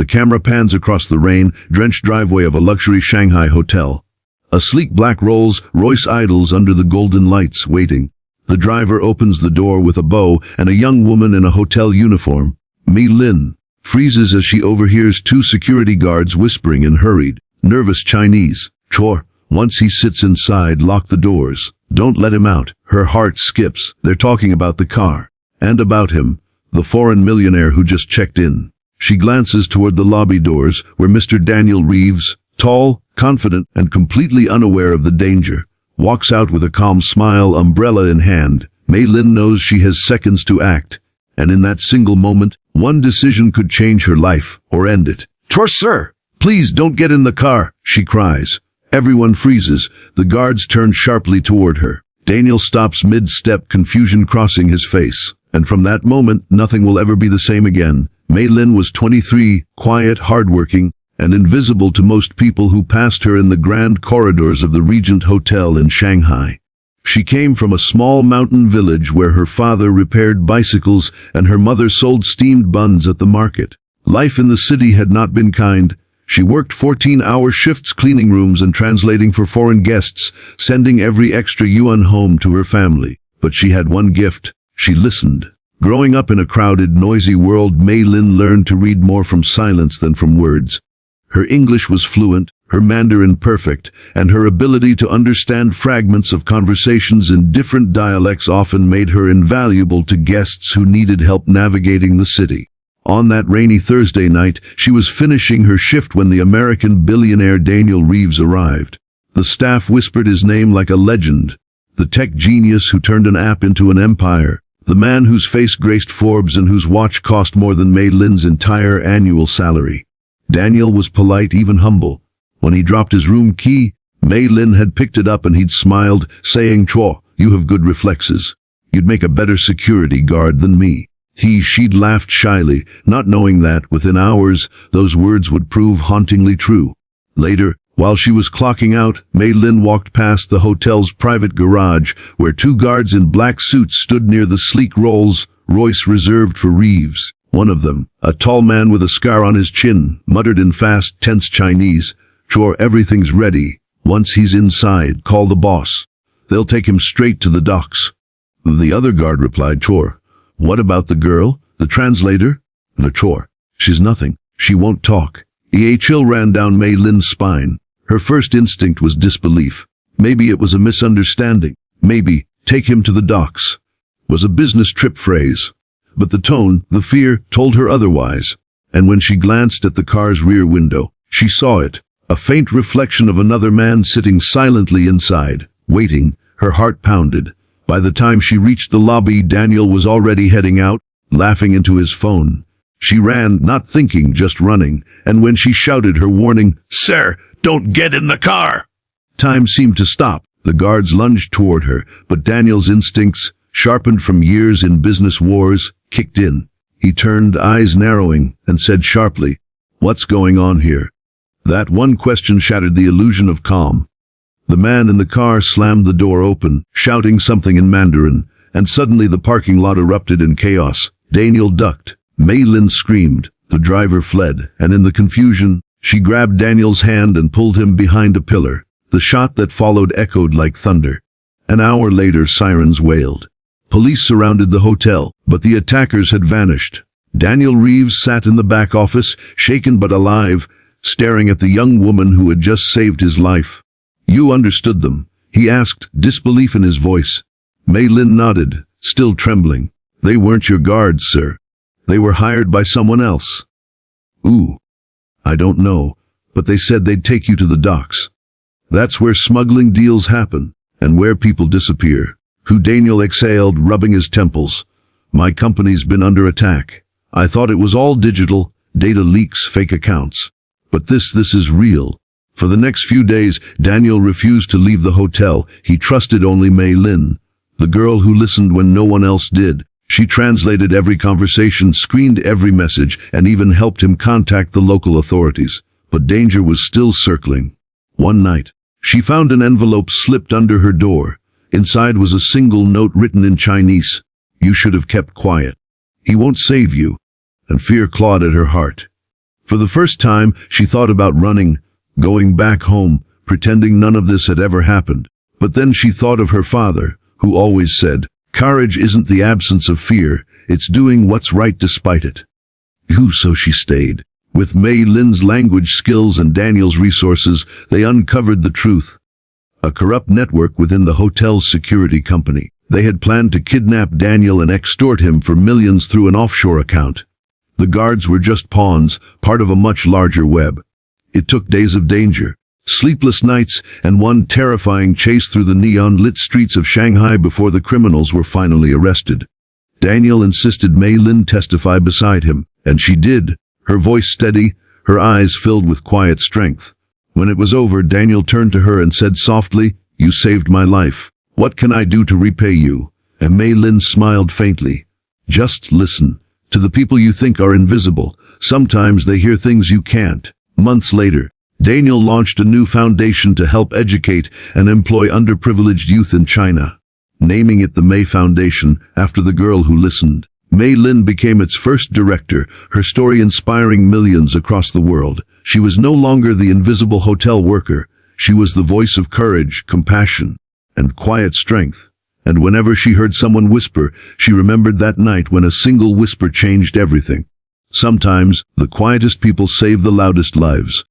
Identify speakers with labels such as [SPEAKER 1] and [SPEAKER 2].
[SPEAKER 1] The camera pans across the rain-drenched driveway of a luxury Shanghai hotel. A sleek black Rolls-Royce idles under the golden lights, waiting. The driver opens the door with a bow, and a young woman in a hotel uniform, Mei Lin, freezes as she overhears two security guards whispering in hurried, nervous Chinese. "Chor, once he sits inside, lock the doors. Don't let him out." Her heart skips. They're talking about the car. And about him, the foreign millionaire who just checked in. She glances toward the lobby doors, where Mr. Daniel Reeves, tall, confident, and completely unaware of the danger, walks out with a calm smile, umbrella in hand. Mei Lin knows she has seconds to act, and in that single moment, one decision could change her life, or end it. "Chor, sir! Please don't get in the car!" she cries. Everyone freezes. The guards turn sharply toward her. Daniel stops mid-step, confusion crossing his face. And from that moment, nothing will ever be the same again. Mei Lin was 23, quiet, hardworking, and invisible to most people who passed her in the grand corridors of the Regent Hotel in Shanghai. She came from a small mountain village where her father repaired bicycles and her mother sold steamed buns at the market. Life in the city had not been kind. She worked 14-hour shifts cleaning rooms and translating for foreign guests, sending every extra yuan home to her family. But she had one gift. She listened. Growing up in a crowded, noisy world, Mei Lin learned to read more from silence than from words. Her English was fluent, her Mandarin perfect, and her ability to understand fragments of conversations in different dialects often made her invaluable to guests who needed help navigating the city. On that rainy Thursday night, she was finishing her shift when the American billionaire Daniel Reeves arrived. The staff whispered his name like a legend. The tech genius who turned an app into an empire. The man whose face graced Forbes and whose watch cost more than Mei Lin's entire annual salary. Daniel was polite, even humble. When he dropped his room key, Mei Lin had picked it up and he'd smiled, saying, "Chor, you have good reflexes. You'd make a better security guard than me." She'd laughed shyly, not knowing that, within hours, those words would prove hauntingly true. Later, while she was clocking out, Mei Lin walked past the hotel's private garage, where two guards in black suits stood near the sleek Rolls-Royce reserved for Reeves. One of them, a tall man with a scar on his chin, muttered in fast, tense Chinese, "Chor, everything's ready. Once he's inside, call the boss. They'll take him straight to the docks." The other guard replied, "Chor, what about the girl, the translator?" "No, Chor, she's nothing. She won't talk." A chill ran down Mei Lin's spine. Her first instinct was disbelief. Maybe it was a misunderstanding. Maybe, "take him to the docks," was a business trip phrase. But the tone, the fear, told her otherwise. And when she glanced at the car's rear window, she saw it, a faint reflection of another man sitting silently inside, waiting. Her heart pounded. By the time she reached the lobby, Daniel was already heading out, laughing into his phone. She ran, not thinking, just running, and when she shouted her warning, "Sir, don't get in the car!" time seemed to stop. The guards lunged toward her, but Daniel's instincts, sharpened from years in business wars, kicked in. He turned, eyes narrowing, and said sharply, "What's going on here?" That one question shattered the illusion of calm. The man in the car slammed the door open, shouting something in Mandarin, and suddenly the parking lot erupted in chaos. Daniel ducked. Mei Lin screamed. The driver fled, and in the confusion, she grabbed Daniel's hand and pulled him behind a pillar. The shot that followed echoed like thunder. An hour later, sirens wailed. Police surrounded the hotel, but the attackers had vanished. Daniel Reeves sat in the back office, shaken but alive, staring at the young woman who had just saved his life. "You understood them?" he asked, disbelief in his voice. Mei Lin nodded, still trembling. "They weren't your guards, sir. They were hired by someone else." "Ooh. I don't know, but they said they'd take you to the docks. That's where smuggling deals happen, and where people disappear." Daniel exhaled, rubbing his temples. "My company's been under attack. I thought it was all digital, data leaks, fake accounts. But this is real." For the next few days, Daniel refused to leave the hotel. He trusted only Mei Lin, the girl who listened when no one else did. She translated every conversation, screened every message, and even helped him contact the local authorities. But danger was still circling. One night, she found an envelope slipped under her door. Inside was a single note written in Chinese. "You should have kept quiet. He won't save you." And fear clawed at her heart. For the first time, she thought about running, going back home, pretending none of this had ever happened. But then she thought of her father, who always said, "Courage isn't the absence of fear, it's doing what's right despite it." So she stayed. With Mei Lin's language skills and Daniel's resources, they uncovered the truth. A corrupt network within the hotel's security company. They had planned to kidnap Daniel and extort him for millions through an offshore account. The guards were just pawns, part of a much larger web. It took days of danger, sleepless nights, and one terrifying chase through the neon-lit streets of Shanghai before the criminals were finally arrested. Daniel insisted Mei Lin testify beside him, and she did, her voice steady, her eyes filled with quiet strength. When it was over, Daniel turned to her and said softly, "You saved my life. What can I do to repay you?" And Mei Lin smiled faintly. "Just listen. To the people you think are invisible, sometimes they hear things you can't." Months later, Daniel launched a new foundation to help educate and employ underprivileged youth in China, naming it the Mei Foundation after the girl who listened. Mei Lin became its first director, her story inspiring millions across the world. She was no longer the invisible hotel worker. She was the voice of courage, compassion, and quiet strength. And whenever she heard someone whisper, she remembered that night when a single whisper changed everything. Sometimes, the quietest people save the loudest lives.